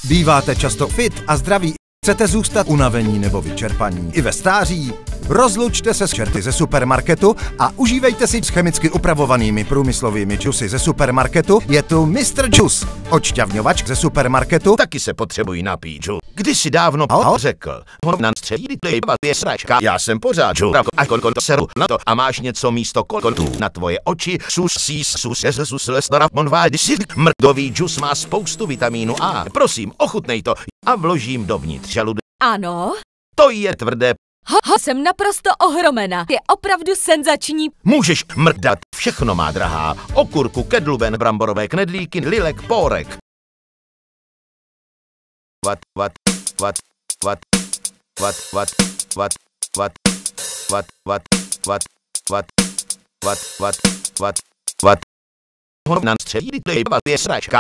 Býváte často fit a zdraví? Chcete zůstat unavení nebo vyčerpaní i ve stáří? Rozlučte se s čerty ze supermarketu a užívejte si s chemicky upravovanými průmyslovými džusy ze supermarketu. Je tu Mr. Juice, odšťavňovač ze supermarketu. Taky se potřebují napít, Žu. Kdysi dávno řekl, na středí je sračka, já jsem pořád Žu. A seru na to a máš něco místo kontů na tvoje oči. Mrdový džus má spoustu vitamínu A. Prosím, ochutnej to a vložím dovnitř žaludek. Ano. To je tvrdé. Jsem naprosto ohromena. Je opravdu senzační. Můžeš mrdat, všechno má drahá. Okurku, kedluben, bramborové knedlíky, lilek, pórek. Na středí je sračka.